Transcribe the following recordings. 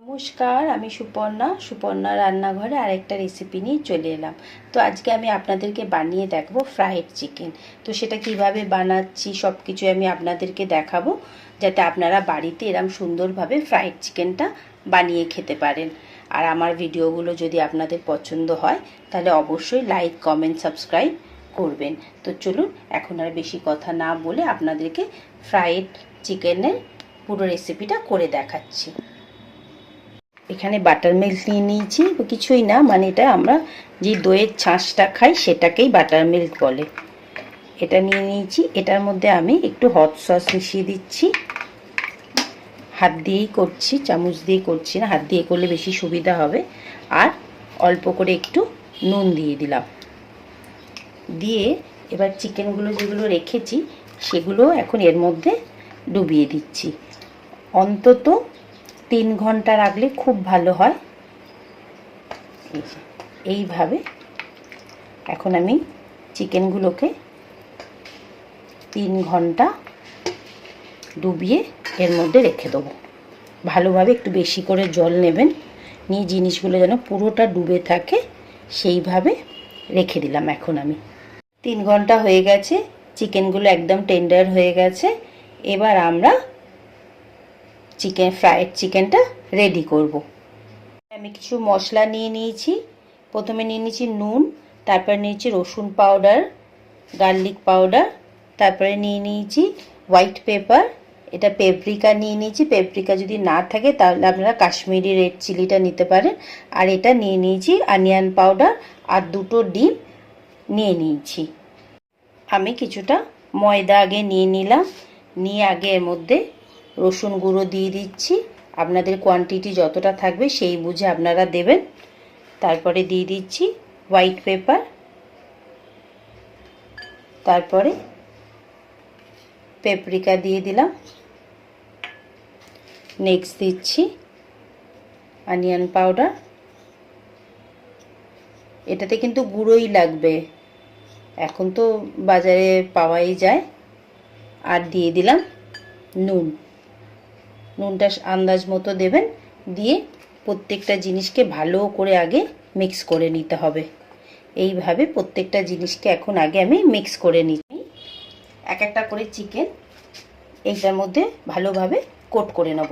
নমস্কার, আমি সুপর্ণা রান্নাঘরে আরেকটা রেসিপি নিয়ে চলে এলাম। তো আজকে আমি আপনাদেরকে বানিয়ে দেখাবো ফ্রাইড চিকেন। তো সেটা কিভাবে বানাচ্ছি সব কিছু আমি আপনাদেরকে দেখাবো, যাতে আপনারা বাড়িতে এরম সুন্দরভাবে ফ্রাইড চিকেনটা বানিয়ে খেতে পারেন। আর আমার ভিডিওগুলো যদি আপনাদের পছন্দ হয় তাহলে অবশ্যই লাইক, কমেন্ট, সাবস্ক্রাইব করবেন। তো চলুন এখন আর বেশি কথা না বলে আপনাদেরকে ফ্রাইড চিকেনের পুরো রেসিপিটা করে দেখাচ্ছি। এখানে বাটার মিল্ক নিয়ে নিয়েছি, কিছুই না, মানে এটা আমরা যে দইয়ের ছাঁচটা খাই সেটাকেই বাটার মিল্ক বলে। এটা নিয়ে নিয়েছি। এটার মধ্যে আমি একটু হট সস মিশিয়ে দিচ্ছি। হাত দিয়েই করছি, চামচ দিয়ে করছি না, হাত দিয়ে করলে বেশি সুবিধা হবে। আর অল্প করে একটু নুন দিয়ে দিলাম। দিয়ে এবার চিকেনগুলো যেগুলো রেখেছি সেগুলো এখন এর মধ্যে ডুবিয়ে দিচ্ছি। অন্তত 3 ঘন্টা রাখলে খুব ভালো হয়। এইভাবে এখন আমি চিকেনগুলোকে 3 ঘন্টা ডুবিয়ে এর মধ্যে রেখে দেবো। ভালোভাবে একটু বেশি করে জল নেবেন, নিয়ে জিনিসগুলো যেন পুরোটা ডুবে থাকে সেইভাবে রেখে দিলাম। এখন আমি 3 ঘন্টা হয়ে গেছে, চিকেনগুলো একদম টেন্ডার হয়ে গেছে। এবার আমরা ফ্রাইড চিকেনটা রেডি করব। আমি কিছু মশলা নিয়ে নিয়েছি। প্রথমে নিয়ে নিয়েছি নুন, তারপর নিয়েছি রসুন পাউডার, গার্লিক পাউডার, তারপরে নিয়ে নিয়েছি হোয়াইট পেপার, এটা পেপরিকা নিয়ে নিয়েছি। পেপরিকা যদি না থাকে তাহলে আপনারা কাশ্মীরি রেড চিলিটা নিতে পারেন। আর এটা নিয়ে নিয়েছি অনিয়ন পাউডার, আর 2টো ডিম নিয়ে নিয়েছি। আমি কিছুটা ময়দা আগে নিয়ে নিলাম, নিয়ে আগে এর মধ্যে রসুন গুঁড়ো দিয়ে দিচ্ছি। আপনাদের কোয়ান্টিটি যতটা থাকবে সেই বুঝে আপনারা দেবেন। তারপরে দিয়ে দিচ্ছি হোয়াইট পেপার, তারপরে পেপরিকা দিয়ে দিলাম। নেক্সট দিচ্ছি অনিয়ন পাউডার, এটাতে কিন্তু গুঁড়োই লাগবে, এখন তো বাজারে পাওয়াই যায়। আর দিয়ে দিলাম নুন। নুনটা আন্দাজ মতো দেবেন। দিয়ে প্রত্যেকটা জিনিসকে ভালো করে আগে মিক্স করে নিতে হবে। এইভাবে প্রত্যেকটা জিনিসকে এখন আগে আমি মিক্স করে নিচ্ছি। এক একটা করে চিকেন এইটার মধ্যে ভালোভাবে কোট করে নেব।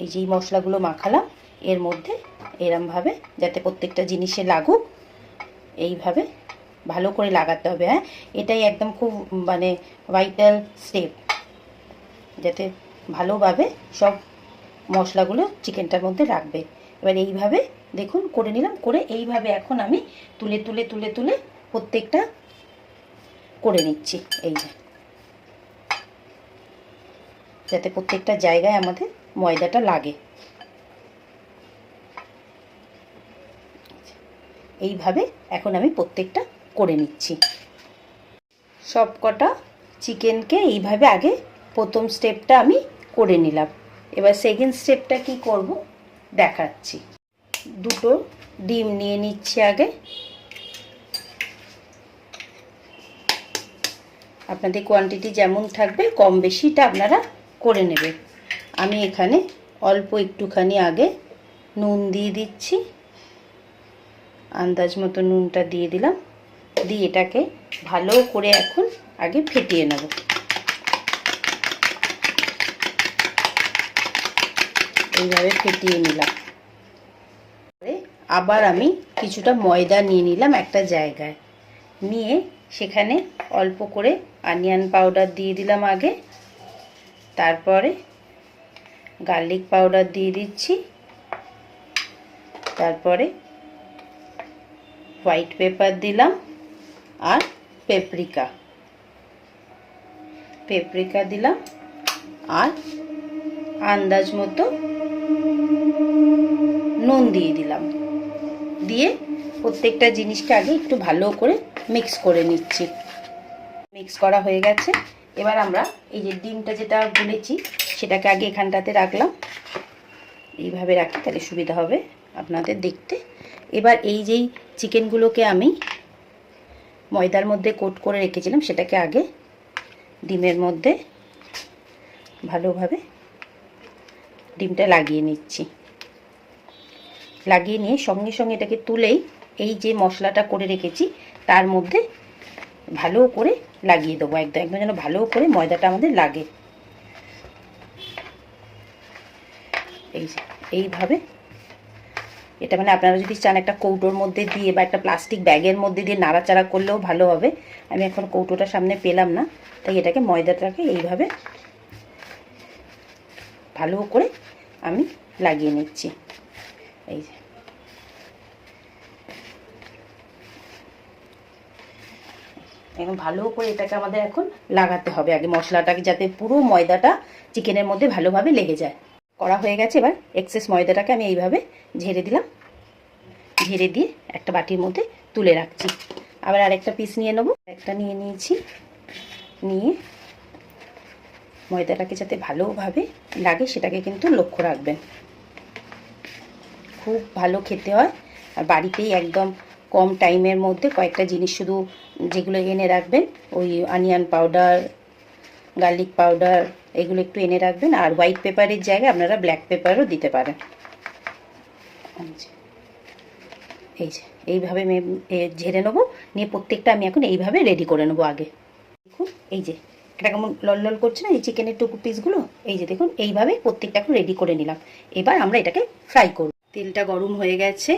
এই যে মশলাগুলো মাখালাম এর মধ্যে এরমভাবে, যাতে প্রত্যেকটা জিনিসে লাগুক, এইভাবে ভালো করে লাগাতে হবে। হ্যাঁ, এটাই একদম খুব মানে ভাইটাল স্টেপ, যাতে ভালোভাবে সব মশলাগুলো চিকেনটার মধ্যে রাখবে। এবার এইভাবে দেখুন করে নিলাম। করে এইভাবে এখন আমি তুলে তুলে তুলে তুলে প্রত্যেকটা করে নিচ্ছি। এই যে, যাতে প্রত্যেকটা জায়গায় আমাদের ময়দাটা লাগে। এইভাবে এখন আমি প্রত্যেকটা করে নিচ্ছি। সব কটা চিকেনকে এইভাবে আগে প্রথম স্টেপটা আমি করে নিলাম। এবার সেকেন্ড স্টেপটা কি করব দেখাচ্ছি। 2টো ডিম নিয়ে নিচ্ছি আগে। আপনাদের কোয়ান্টিটি যেমন থাকবে কম বেশিটা আপনারা করে নেবেন। আমি এখানে অল্প একটুখানি আগে নুন দিয়ে দিচ্ছি, আন্দাজ মতো নুনটা দিয়ে দিলাম। দিয়ে এটাকে ভালো করে এখন আগে ফেটিয়ে নেব। এইভাবে ফেটিয়ে নিলাম। আবার আমি কিছুটা ময়দা নিয়ে নিলাম একটা জায়গায়, নিয়ে সেখানে অল্প করে অনিয়ন পাউডার দিয়ে দিলাম আগে, তারপরে গার্লিক পাউডার দিয়ে দিচ্ছি, তারপরে হোয়াইট পেপার দিলাম, আর পেপরিকা দিলাম, আর আন্দাজ মতো নুন দিয়ে দিলাম। দিয়ে প্রত্যেকটা জিনিসকে আগে একটু ভালো করে মিক্স করে নিচ্ছি। মিক্স করা হয়ে গেছে। এবার আমরা এই যে ডিমটা যেটা গুলেছি সেটাকে আগে এখানটাতে রাখলাম। এইভাবে রাখি তাহলে সুবিধা হবে আপনাদের দেখতে। এবার এই যেই চিকেনগুলোকে আমি ময়দার মধ্যে কোট করে রেখেছিলাম সেটাকে আগে ডিমের মধ্যে ভালোভাবে ডিমটা লাগিয়ে নিচ্ছি। লাগিয়ে নিয়ে সঙ্গে সঙ্গে এটাকে তুলেই এই যে মশলাটা করে রেখেছি তার মধ্যে ভালো করে লাগিয়ে দেবো, একদম একদম যেন ভালো করে ময়দাটা আমাদের লাগে। এই যে এইভাবে, এটা মানে আপনারা যদি চান একটা কৌটোর মধ্যে দিয়ে বা একটা প্লাস্টিক ব্যাগের মধ্যে দিয়ে নাড়াচাড়া করলেও ভালো হবে। আমি এখন কৌটোটা সামনে পেলাম না, তাই এটাকে ময়দাটাকে এইভাবে ভালো করে আমি লাগিয়ে নিচ্ছি। এই যে এখন ভালো করে এটাকে আমাদের এখন লাগাতে হবে আগে মশলাটাকে, যাতে পুরো ময়দাটা চিকেনের মধ্যে ভালোভাবে লেগে যায়। করা হয়ে গেছে, এবার এক্সেস ময়দাটাকে আমি এইভাবে ঝেড়ে দিলাম। ঝেড়ে দিয়ে একটা বাটির মধ্যে তুলে রাখছি। আবার আরেকটা পিস নিয়ে নেবো। একটা নিয়ে নিয়েছি, নিয়ে ময়দাটাকে যাতে ভালোভাবে লাগে সেটাকে কিন্তু লক্ষ্য রাখবেন। খুব ভালো খেতে হয়, আর বাড়িতেই একদম কম টাইমের মধ্যে কয়েকটা জিনিস শুধু যেগুলো এনে রাখবেন, ওই অনিয়ন পাউডার, গার্লিক পাউডার, এগুলো একটু এনে রাখবেন। আর হোয়াইট পেপারের জায়গায় আপনারা ব্ল্যাক পেপারও দিতে পারেন। এই যে এইভাবে আমি ঝেড়ে নেবো, নিয়ে প্রত্যেকটা আমি এখন এইভাবে রেডি করে নেবো। আগে দেখুন এই যে এটা কেমন লল লল করছে না এই চিকেনের টুকু পিসগুলো, এই যে দেখুন এইভাবে প্রত্যেকটা এখন রেডি করে নিলাম। এবার আমরা এটাকে ফ্রাই করব। তেলটা গরম হয়ে গেছে,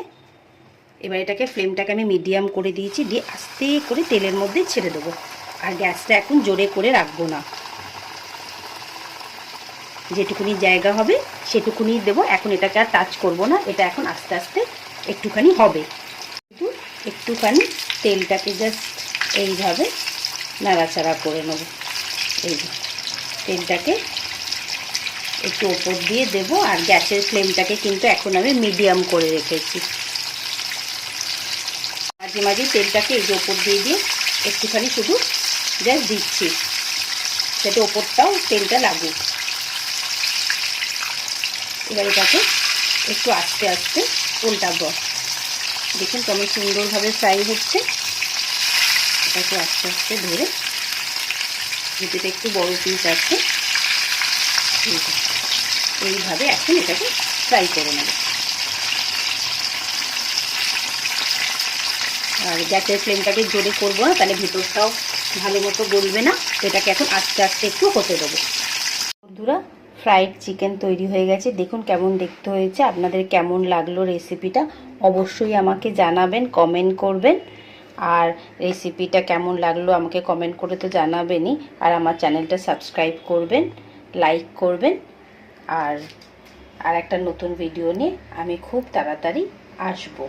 এবার এটাকে ফ্লেমটাকে আমি মিডিয়াম করে দিয়েছি, দিয়ে আস্তে করে তেলের মধ্যে ছেড়ে দেবো। আর গ্যাসটা এখন জোরে করে রাখবো না, যেটুকুনি জায়গা হবে সেটুকুনি দেবো। এখন এটাকে আর টাচ করবো না, এটা এখন আস্তে আস্তে একটুখানি হবে। কিন্তু একটুখানি তেলটাকে জাস্ট এইভাবে নাড়াচাড়া করে নেব। এই যে তেলটাকে একটু ওপর দিয়ে দেব, আর গ্যাসের ফ্লেমটাকে কিন্তু এখন আমি মিডিয়াম করে রেখেছি। মাঝে মাঝে তেলটাকে এই যে ওপর দিয়ে দিয়ে একটুখানি শুধু জাস্ট দিচ্ছি, যাতে ওপরটাও তেলটা লাগুক। এবার এটাকে একটু আস্তে আস্তে উল্টাবো। দেখুন কেমন সুন্দরভাবে ফ্রাই হচ্ছে। এটাকে আস্তে আস্তে ধরে, যেটা একটু বড় পিস আছে, এইভাবে এখন এটাকে ফ্রাই করে নেব। আর গ্যাসের ফ্লেমটাকে জোরে করবো না, তাহলে ভিতরটাও ভালো মতো গলবে না। এটাকে এখন আস্তে আস্তে একটু হতে দেবো। বন্ধুরা, ফ্রাইড চিকেন তৈরি হয়ে গেছে। দেখুন কেমন দেখতে হয়েছে। আপনাদের কেমন লাগলো রেসিপিটা অবশ্যই আমাকে জানাবেন, কমেন্ট করবেন। আর রেসিপিটা কেমন লাগলো আমাকে কমেন্ট করে তো জানাবেনই। আর আমার চ্যানেলটা সাবস্ক্রাইব করবেন, লাইক করবেন। আর একটা নতুন ভিডিও নিয়ে আমি খুব তাড়াতাড়ি আসবো।